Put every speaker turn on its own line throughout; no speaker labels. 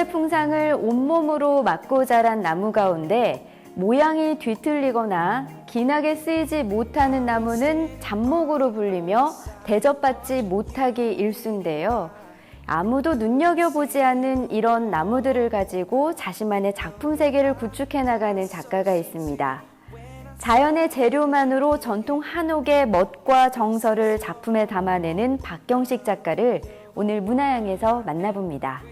자연의 풍상을 온몸으로 맞고 자란 나무 가운데 모양이 뒤틀리거나 기나게 쓰이지 못하는 나무는 잡목으로 불리며 대접받지 못하기 일쑤인데요. 아무도 눈여겨보지 않는 이런 나무들을 가지고 자신만의 작품 세계를 구축해 나가는 작가가 있습니다. 자연의 재료만으로 전통 한옥의 멋과 정서를 작품에 담아내는 박경식 작가를 오늘 문화향에서 만나봅니다.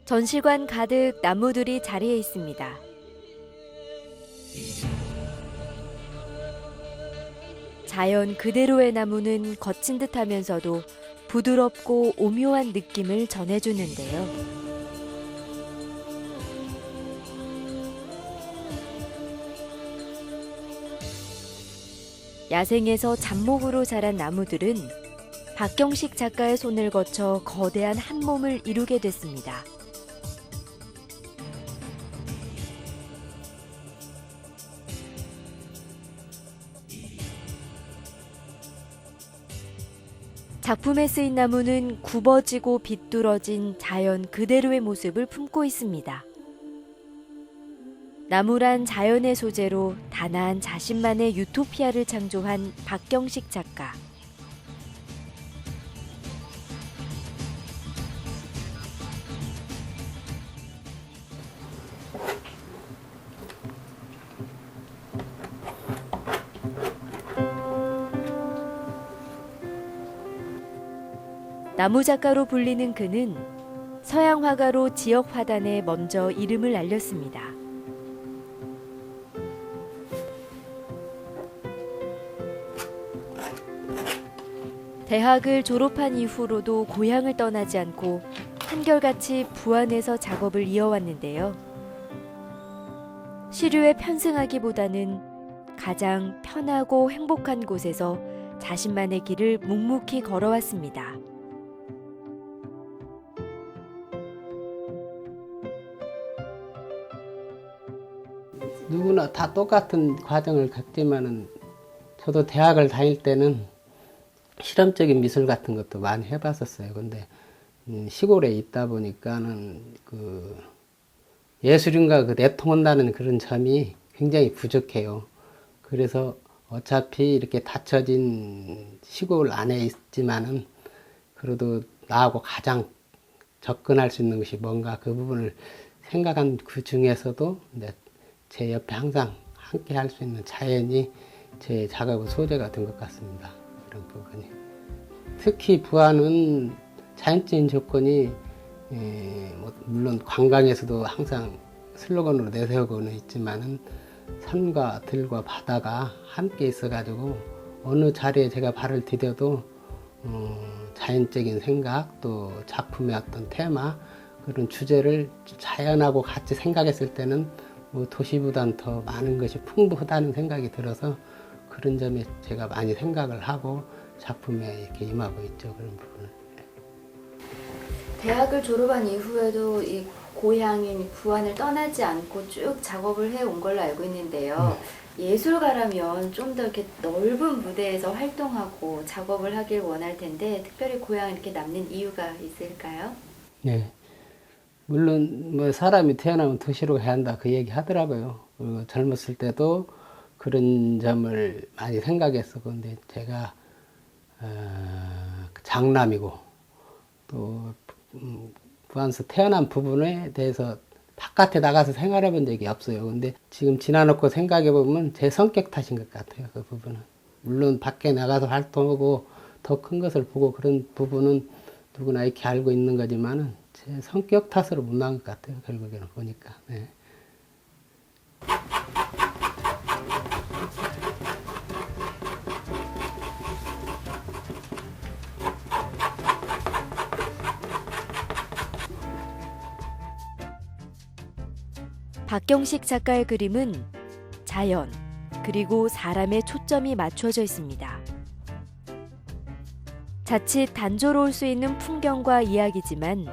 전시관 가득 나무들이 자리해 있습니다. 자연 그대로의 나무는 거친 듯하면서도 부드럽고 오묘한 느낌을 전해주는데요. 야생에서 잡목으로 자란 나무들은 박경식 작가의 손을 거쳐 거대한 한 몸을 이루게 됐습니다. 작품에 쓰인 나무는 굽어지고 비뚤어진 자연 그대로의 모습을 품고 있습니다. 나무란 자연의 소재로 단아한 자신만의 유토피아를 창조한 박경식 작가. 나무 작가로 불리는 그는 서양 화가로 지역 화단에 먼저 이름을 알렸습니다. 대학을 졸업한 이후로도 고향을 떠나지 않고 한결같이 부안에서 작업을 이어왔는데요. 시류에 편승하기보다는 가장 편하고 행복한 곳에서 자신만의 길을 묵묵히 걸어왔습니다.
누구나 다 똑같은 과정을 겪지만은 저도 대학을 다닐 때는 실험적인 미술 같은 것도 많이 해봤었어요. 근데 시골에 있다 보니까는 그 예술인과 그 내통한다는 그런 점이 굉장히 부족해요. 그래서 어차피 이렇게 닫혀진 시골 안에 있지만은 그래도 나하고 가장 접근할 수 있는 것이 뭔가 그 부분을 생각한 그 중에서도 제 옆에 항상 함께 할 수 있는 자연이 제 작업의 소재가 된 것 같습니다. 이런 부분이. 특히 부안은 자연적인 조건이 물론 관광에서도 항상 슬로건으로 내세우고는 있지만은 산과 들과 바다가 함께 있어가지고 어느 자리에 제가 발을 디뎌도 자연적인 생각 또 작품의 어떤 테마 그런 주제를 자연하고 같이 생각했을 때는 뭐 도시보다는 더 많은 것이 풍부하다는 생각이 들어서 그런 점에 제가 많이 생각을 하고 작품에 이렇게 임하고 있죠. 그런 부분을.
대학을 졸업한 이후에도 이 고향인 부안을 떠나지 않고 쭉 작업을 해온 걸로 알고 있는데요. 예술가라면 좀 더 이렇게 넓은 무대에서 활동하고 작업을 하길 원할 텐데 특별히 고향에 이렇게 남는 이유가 있을까요?
네. 물론 뭐 사람이 태어나면 도시로 가야 한다 그 얘기 하더라고요. 젊었을 때도 그런 점을 많이 생각했어. 근데 제가 장남이고 또 부안에서 태어난 부분에 대해서 바깥에 나가서 생활해 본 적이 없어요. 근데 지금 지나놓고 생각해 보면 제 성격 탓인 것 같아요. 그 부분은. 물론 밖에 나가서 활동하고 더 큰 것을 보고 그런 부분은 누구나 이렇게 알고 있는 거지만은 제 성격 탓으로 못 나온 것 같아요. 결국에는 보니까. 네.
박경식 작가의 그림은 자연, 그리고 사람의 초점이 맞춰져 있습니다. 자칫 단조로울 수 있는 풍경과 이야기지만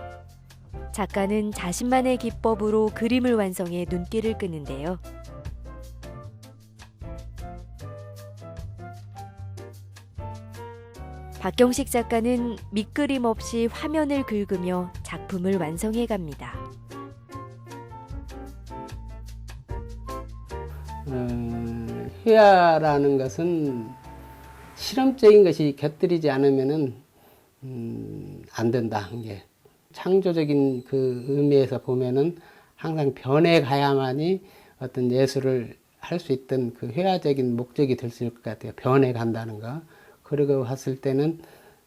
작가는 자신만의 기법으로 그림을 완성해 눈길을 끄는데요. 박경식 작가는 밑그림 없이 화면을 긁으며 작품을 완성해 갑니다.
회화라는 것은 실험적인 것이 곁들이지 않으면은 안 된다. 이게 창조적인 그 의미에서 보면은 항상 변해 가야만이 어떤 예술을 할 수 있던 그 회화적인 목적이 될 수 있을 것 같아요. 변해 간다는 거. 그러고 봤을 때는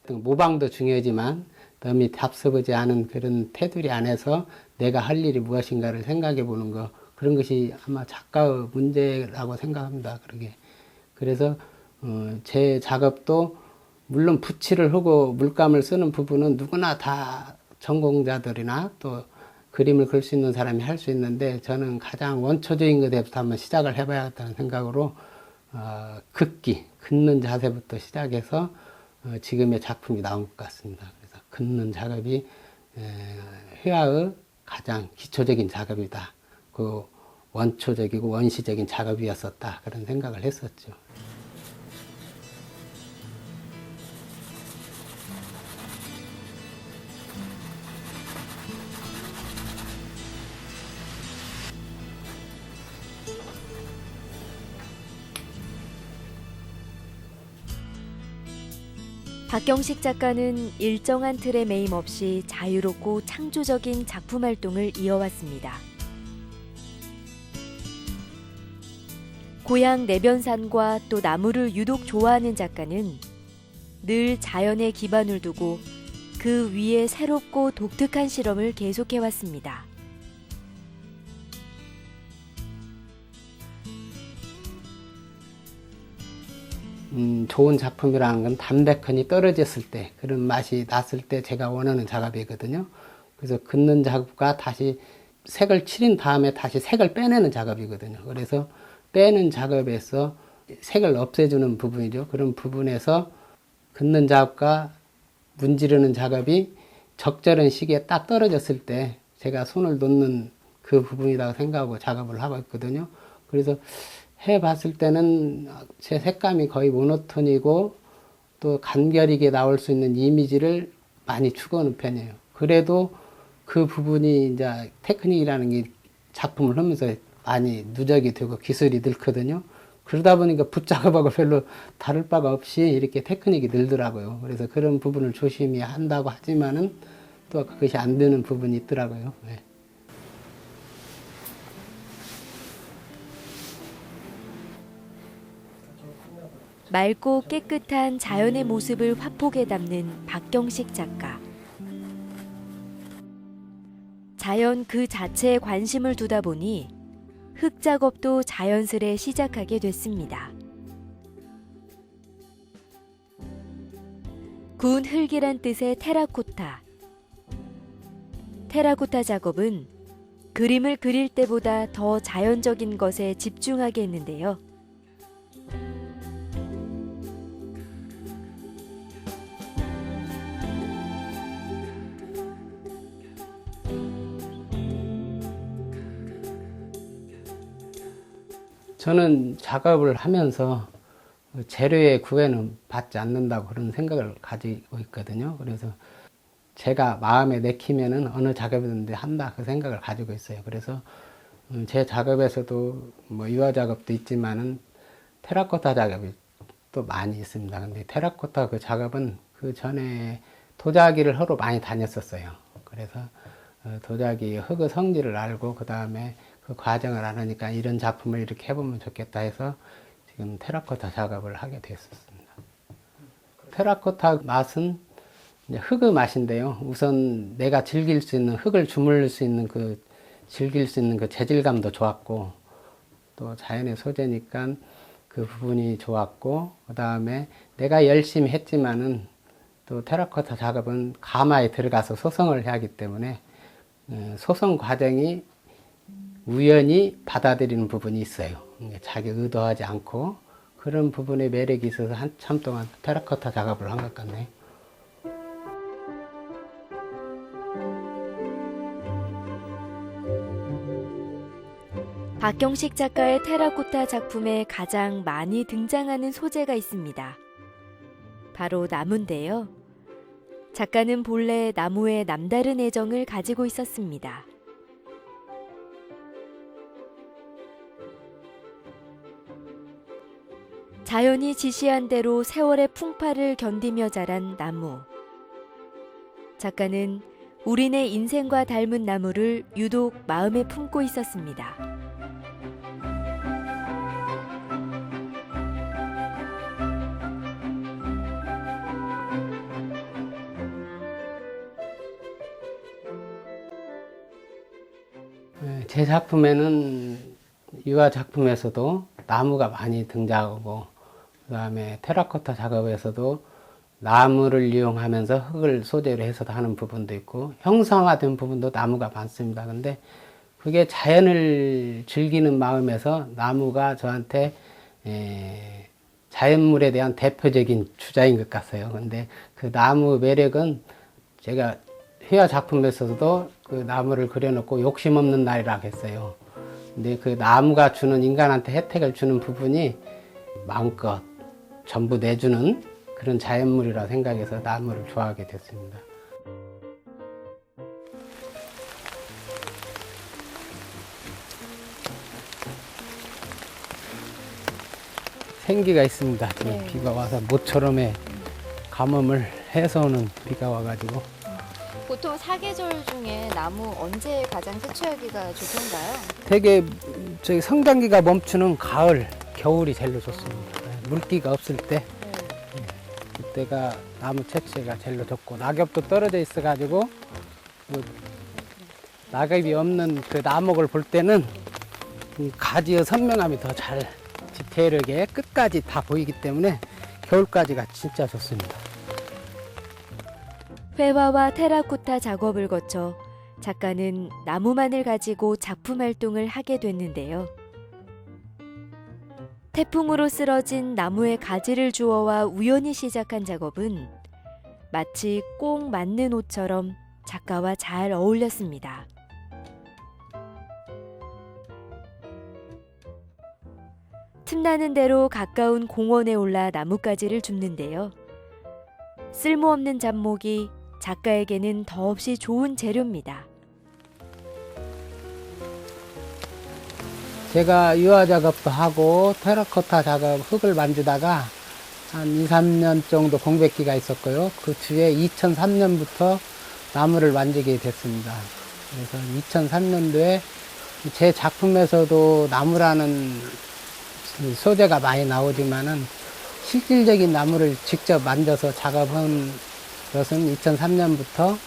모방도 중요하지만 너무 답서보지 않은 그런 테두리 안에서 내가 할 일이 무엇인가를 생각해 보는 거, 그런 것이 아마 작가의 문제라고 생각합니다. 그래서 제 작업도 물론 붓칠을 하고 물감을 쓰는 부분은 누구나 다 전공자들이나 또 그림을 그릴 수 있는 사람이 할 수 있는데, 저는 가장 원초적인 것에부터 한번 시작을 해봐야겠다는 생각으로 긋는 자세부터 시작해서 지금의 작품이 나온 것 같습니다. 그래서 긋는 작업이 회화의 가장 기초적인 작업이다. 그 원초적이고 원시적인 작업이었었다. 그런 생각을 했었죠.
박경식 작가는 일정한 틀에 매임 없이 자유롭고 창조적인 작품 활동을 이어왔습니다. 고향 내변산과 또 나무를 유독 좋아하는 작가는 늘 자연에 기반을 두고 그 위에 새롭고 독특한 실험을 계속해왔습니다.
좋은 작품이라는 건 담백하니 떨어졌을 때, 그런 맛이 났을 때 제가 원하는 작업이거든요. 그래서 긋는 작업과 다시 색을 칠인 다음에 다시 색을 빼내는 작업이거든요. 그래서 빼는 작업에서 색을 없애주는 부분이죠. 그런 부분에서 긋는 작업과 문지르는 작업이 적절한 시기에 딱 떨어졌을 때 제가 손을 놓는 그 부분이라고 생각하고 작업을 하고 있거든요. 그래서 해봤을 때는 제 색감이 거의 모노톤이고 또 간결하게 나올 수 있는 이미지를 많이 추구하는 편이에요. 그래도 그 부분이 이제 테크닉이라는 게 작품을 하면서 많이 누적이 되고 기술이 늘거든요. 그러다 보니까 붓작업하고 별로 다를 바가 없이 이렇게 테크닉이 늘더라고요. 그래서 그런 부분을 조심히 한다고 하지만은 또 그것이 안 되는 부분이 있더라고요. 네.
맑고 깨끗한 자연의 모습을 화폭에 담는 박경식 작가. 자연 그 자체에 관심을 두다 보니 흙 작업도 자연스레 시작하게 됐습니다. 구운 흙이란 뜻의 테라코타. 테라코타 작업은 그림을 그릴 때보다 더 자연적인 것에 집중하게 했는데요.
저는 작업을 하면서 재료의 구애는 받지 않는다고 그런 생각을 가지고 있거든요. 그래서 제가 마음에 내키면은 어느 작업이든지 한다 그 생각을 가지고 있어요. 그래서 제 작업에서도 뭐 유화 작업도 있지만은 테라코타 작업이 또 많이 있습니다. 근데 테라코타 그 작업은 그 전에 도자기를 하러 많이 다녔었어요. 그래서 도자기 흙의 성질을 알고 그 다음에 그 과정을 알으니까 이런 작품을 이렇게 해보면 좋겠다 해서 지금 테라코타 작업을 하게 됐었습니다. 테라코타 맛은 이제 흙의 맛인데요. 우선 내가 즐길 수 있는 흙을 주물릴 수 있는 즐길 수 있는 그 재질감도 좋았고, 또 자연의 소재니까 그 부분이 좋았고, 그 다음에 내가 열심히 했지만은 또 테라코타 작업은 가마에 들어가서 소성을 해야 하기 때문에 소성 과정이 우연히 받아들이는 부분이 있어요. 자기 의도하지 않고 그런 부분에 매력이 있어서 한참 동안 테라코타 작업을 한 것 같네요.
박경식 작가의 테라코타 작품에 가장 많이 등장하는 소재가 있습니다. 바로 나무인데요. 작가는 본래 나무에 남다른 애정을 가지고 있었습니다. 자연이 지시한 대로 세월의 풍파를 견디며 자란 나무. 작가는 우리네 인생과 닮은 나무를 유독 마음에 품고 있었습니다.
제 작품에는 유화 작품에서도 나무가 많이 등장하고 그다음에 테라코타 작업에서도 나무를 이용하면서 흙을 소재로 해서 하는 부분도 있고 형상화된 부분도 나무가 많습니다. 근데 그게 자연을 즐기는 마음에서 나무가 저한테 자연물에 대한 대표적인 주자인 것 같아요. 근데 그 나무 매력은 제가 회화 작품에서도 그 나무를 그려놓고 욕심 없는 날이라고 했어요. 근데 그 나무가 주는 인간한테 혜택을 주는 부분이 마음껏 전부 내주는 그런 자연물이라 생각해서 나무를 좋아하게 됐습니다. 생기가 있습니다. 지금 비가 와서 모처럼에 가뭄을 해서 오는 비가 와가지고.
보통 사계절 중에 나무 언제 가장 채취하기가 좋던가요?
되게 저기 성장기가 멈추는 가을, 겨울이 제일 좋습니다. 물기가 없을 때 그때가 나무 채취가 제일 좋고 낙엽도 떨어져 있어가지고 낙엽이 없는 그 나목을 볼 때는 이 가지의 선명함이 더 잘 디테일하게 끝까지 다 보이기 때문에 겨울까지가 진짜 좋습니다.
회화와 테라코타 작업을 거쳐 작가는 나무만을 가지고 작품 활동을 하게 됐는데요. 태풍으로 쓰러진 나무의 가지를 주워와 우연히 시작한 작업은 마치 꼭 맞는 옷처럼 작가와 잘 어울렸습니다. 틈나는 대로 가까운 공원에 올라 나뭇가지를 줍는데요. 쓸모없는 잡목이 작가에게는 더없이 좋은 재료입니다.
제가 유화 작업도 하고 테라코타 작업 흙을 만지다가 한 2, 3년 정도 공백기가 있었고요. 그 뒤에 2003년부터 나무를 만지게 됐습니다. 그래서 2003년도에 제 작품에서도 나무라는 소재가 많이 나오지만은 실질적인 나무를 직접 만져서 작업한 것은 2003년부터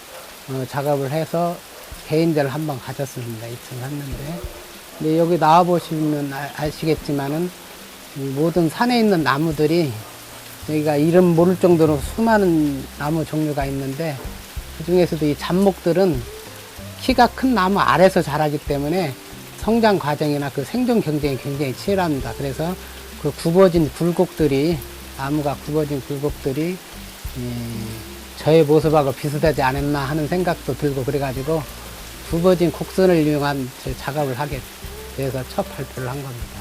작업을 해서 개인전을 한번 가졌습니다. 2003년도에. 근데 여기 나와 보시면 아시겠지만은 모든 산에 있는 나무들이 저희가 이름 모를 정도로 수많은 나무 종류가 있는데 그 중에서도 이 잡목들은 키가 큰 나무 아래서 자라기 때문에 성장 과정이나 그 생존 경쟁이 굉장히 치열합니다. 그래서 그 굽어진 굴곡들이 나무가 굽어진 굴곡들이 저의 모습하고 비슷하지 않았나 하는 생각도 들고 그래가지고 굽어진 곡선을 이용한 제 작업을 하게 돼서 첫 발표를 한 겁니다.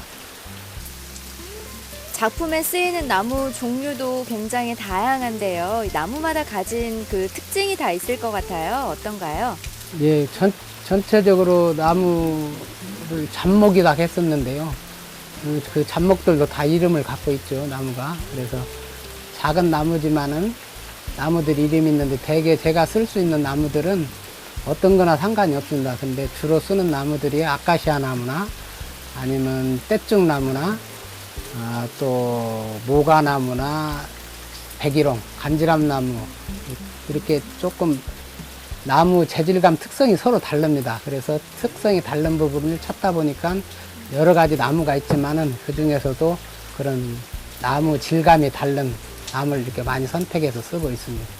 작품에 쓰이는 나무 종류도 굉장히 다양한데요. 이 나무마다 가진 그 특징이 다 있을 것 같아요. 어떤가요?
예, 전체적으로 나무를 잡목이라고 했었는데요. 그 잡목들도 다 이름을 갖고 있죠, 나무가. 그래서 작은 나무지만은 나무들 이름이 있는데 대개 제가 쓸 수 있는 나무들은 어떤 거나 상관이 없습니다. 근데 주로 쓰는 나무들이 아카시아 나무나 아니면 떼쭉 나무나 또 모가나무나 백일홍, 간지람나무 이렇게 조금 나무 재질감 특성이 서로 다릅니다. 그래서 특성이 다른 부분을 찾다 보니까 여러 가지 나무가 있지만은 그 중에서도 그런 나무 질감이 다른 나무를 이렇게 많이 선택해서 쓰고 있습니다.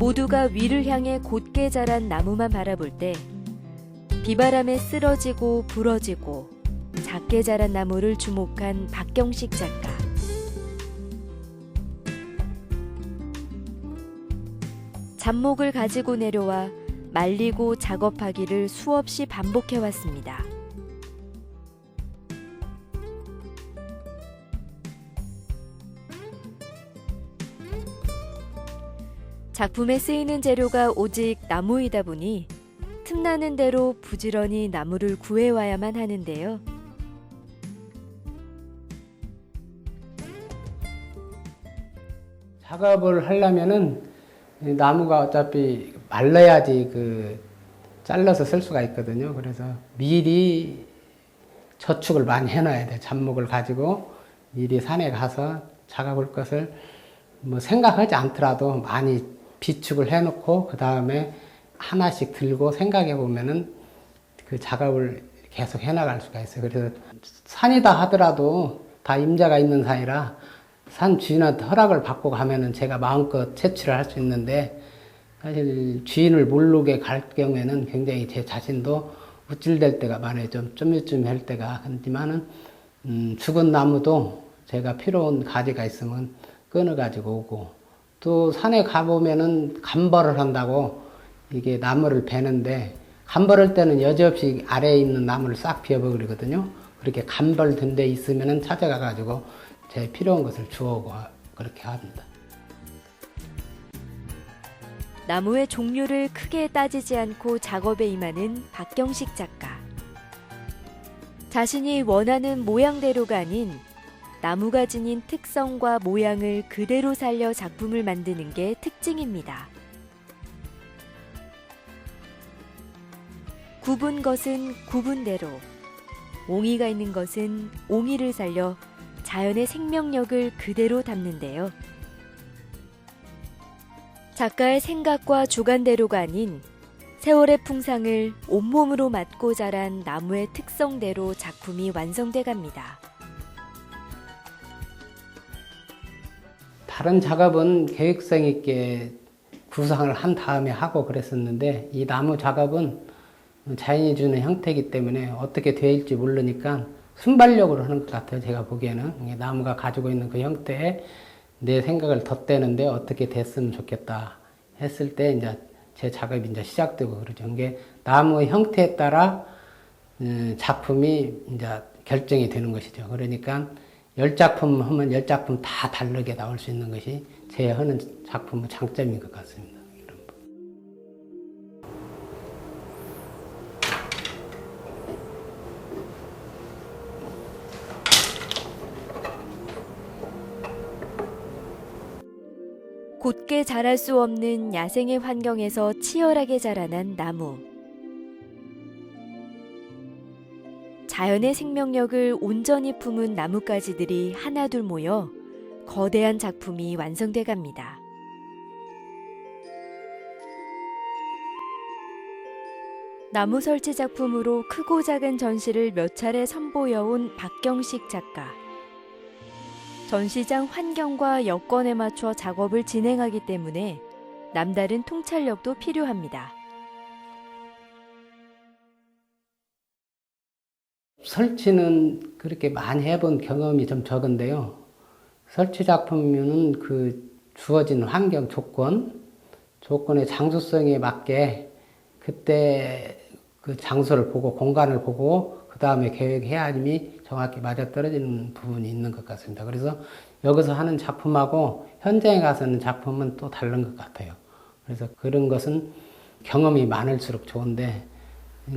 모두가 위를 향해 곧게 자란 나무만 바라볼 때 비바람에 쓰러지고 부러지고 작게 자란 나무를 주목한 박경식 작가. 잡목을 가지고 내려와 말리고 작업하기를 수없이 반복해왔습니다. 작품에 쓰이는 재료가 오직 나무이다 보니 틈나는 대로 부지런히 나무를 구해와야만 하는데요.
작업을 하려면은 나무가 어차피 말라야지 잘라서 쓸 수가 있거든요. 그래서 미리 저축을 많이 해놔야 돼요. 잡목을 가지고 미리 산에 가서 작업할 것을 생각하지 않더라도 많이 비축을 해놓고 그 다음에 하나씩 들고 생각해 보면은 그 작업을 계속 해나갈 수가 있어요. 그래서 산이다 하더라도 다 임자가 있는 산이라 산 주인한테 허락을 받고 가면은 제가 마음껏 채취를 할 수 있는데, 사실 주인을 모르게 갈 경우에는 굉장히 제 자신도 우쭐댈 때가 많아요. 좀 할 때가. 하지만은 죽은 나무도 제가 필요한 가지가 있으면 끊어 가지고 오고, 또 산에 가보면은 감벌을 한다고 이게 나무를 베는데, 감벌할 때는 여지없이 아래에 있는 나무를 싹 베어버리거든요. 그렇게 감벌된 데 있으면은 찾아가 가지고 제 필요한 것을 주워오고 그렇게 합니다.
나무의 종류를 크게 따지지 않고 작업에 임하는 박경식 작가. 자신이 원하는 모양대로가 아닌 나무가 지닌 특성과 모양을 그대로 살려 작품을 만드는 게 특징입니다. 굽은 것은 굽은대로, 옹이가 있는 것은 옹이를 살려 자연의 생명력을 그대로 담는데요. 작가의 생각과 주관대로가 아닌 세월의 풍상을 온몸으로 맞고 자란 나무의 특성대로 작품이 완성돼 갑니다.
다른 작업은 계획성 있게 구상을 한 다음에 하고 그랬었는데, 이 나무 작업은 자연이 주는 형태이기 때문에 어떻게 될지 모르니까 순발력으로 하는 것 같아요. 제가 보기에는 나무가 가지고 있는 그 형태에 내 생각을 덧대는데 어떻게 됐으면 좋겠다 했을 때 이제 제 작업이 이제 시작되고 그러죠. 이게 나무의 형태에 따라 작품이 이제 결정이 되는 것이죠. 그러니까 10작품 하면 10작품 다 다르게 나올 수 있는 것이 제 하는 작품의 장점인 것 같습니다.
곧게 자랄 수 없는 야생의 환경에서 치열하게 자라난 나무. 자연의 생명력을 온전히 품은 나뭇가지들이 하나둘 모여 거대한 작품이 완성돼 갑니다. 나무 설치 작품으로 크고 작은 전시를 몇 차례 선보여온 박경식 작가. 전시장 환경과 여건에 맞춰 작업을 진행하기 때문에 남다른 통찰력도 필요합니다.
설치는 그렇게 많이 해본 경험이 좀 적은데요. 설치 작품은 주어진 환경 조건의 장소성에 맞게 그때 그 장소를 보고 공간을 보고 그 다음에 계획해야지 정확히 맞아떨어지는 부분이 있는 것 같습니다. 그래서 여기서 하는 작품하고 현장에 가서 하는 작품은 또 다른 것 같아요. 그래서 그런 것은 경험이 많을수록 좋은데,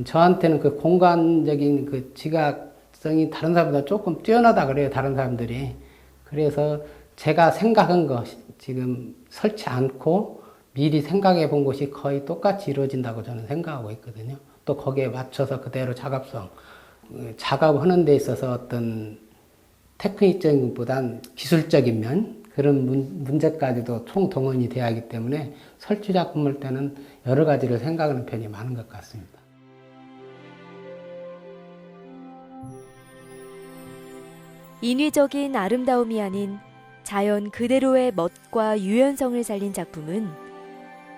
저한테는 그 공간적인 그 지각성이 다른 사람보다 조금 뛰어나다 그래요, 다른 사람들이. 그래서 제가 생각한 거 지금 설치 않고 미리 생각해 본 것이 거의 똑같이 이루어진다고 저는 생각하고 있거든요. 또 거기에 맞춰서 그대로 작업하는 데 있어서 어떤 테크닉적인 것보단 기술적인 면, 그런 문제까지도 총동원이 돼야 하기 때문에 설치 작품을 때는 여러 가지를 생각하는 편이 많은 것 같습니다.
인위적인 아름다움이 아닌 자연 그대로의 멋과 유연성을 살린 작품은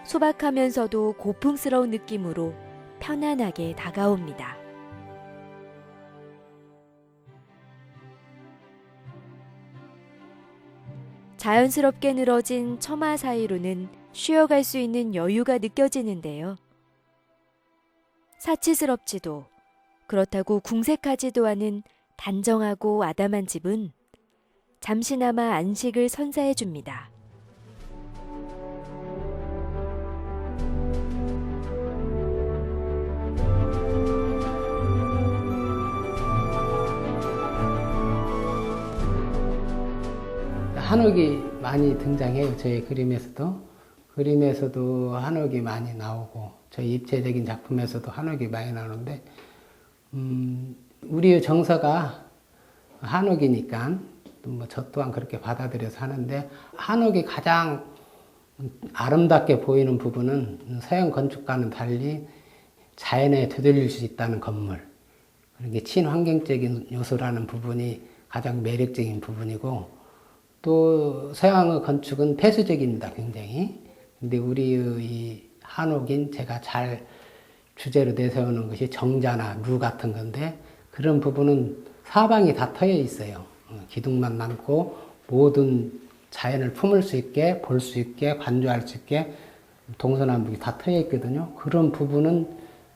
소박하면서도 고풍스러운 느낌으로 편안하게 다가옵니다. 자연스럽게 늘어진 처마 사이로는 쉬어갈 수 있는 여유가 느껴지는데요. 사치스럽지도 그렇다고 궁색하지도 않은 단정하고 아담한 집은 잠시나마 안식을 선사해 줍니다.
한옥이 많이 등장해요. 저희 그림에서도 한옥이 많이 나오고 저희 입체적인 작품에서도 한옥이 많이 나오는데 우리의 정서가 한옥이니까 뭐 저 또한 그렇게 받아들여서 하는데 한옥이 가장 아름답게 보이는 부분은 서양 건축과는 달리 자연에 되돌릴 수 있다는 건물, 그게 친환경적인 요소라는 부분이 가장 매력적인 부분이고, 또 서양의 건축은 폐쇄적입니다, 굉장히. 근데 우리의 이 한옥인 제가 잘 주제로 내세우는 것이 정자나 루 같은 건데, 그런 부분은 사방이 다 트여 있어요. 기둥만 남고 모든 자연을 품을 수 있게, 볼 수 있게, 관조할 수 있게 동서남북이 다 트여 있거든요. 그런 부분은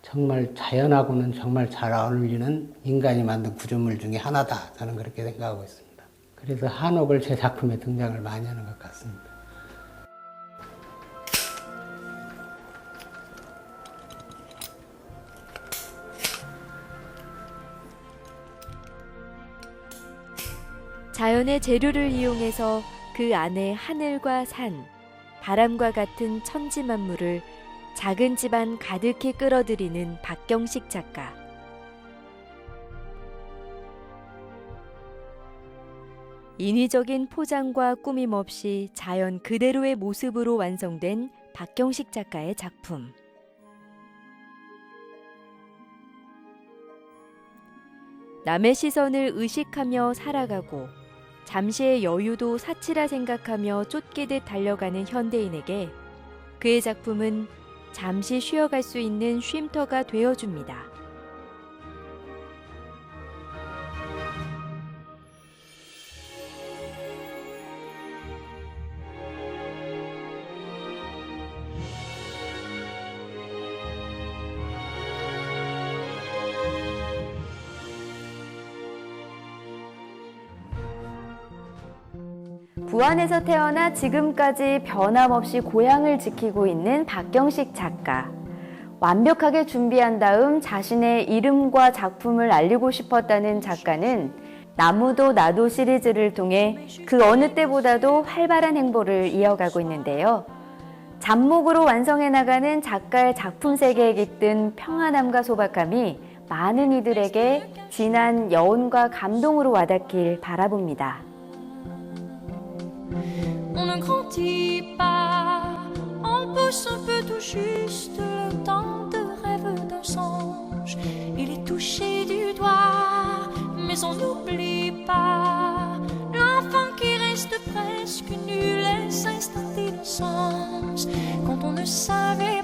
정말 자연하고는 정말 잘 어울리는 인간이 만든 구조물 중에 하나다. 저는 그렇게 생각하고 있습니다. 그래서 한옥을 제 작품에 등장을 많이 하는 것 같습니다.
자연의 재료를 이용해서 그 안에 하늘과 산, 바람과 같은 천지 만물을 작은 집안 가득히 끌어들이는 박경식 작가. 인위적인 포장과 꾸밈 없이 자연 그대로의 모습으로 완성된 박경식 작가의 작품. 남의 시선을 의식하며 살아가고 잠시의 여유도 사치라 생각하며 쫓기듯 달려가는 현대인에게 그의 작품은 잠시 쉬어갈 수 있는 쉼터가 되어줍니다.
부안에서 태어나 지금까지 변함없이 고향을 지키고 있는 박경식 작가. 완벽하게 준비한 다음 자신의 이름과 작품을 알리고 싶었다는 작가는 나무도 나도 시리즈를 통해 그 어느 때보다도 활발한 행보를 이어가고 있는데요. 잡목으로 완성해 나가는 작가의 작품 세계에 깃든 평안함과 소박함이 많은 이들에게 진한 여운과 감동으로 와닿길 바라봅니다.
On ne grandit pas, on pousse un peu tout juste le temps de rêve d'un songe. Il est touché du doigt, mais on n'oublie pas l'enfant qui reste presque nu, les instants d'innocence, quand on ne savait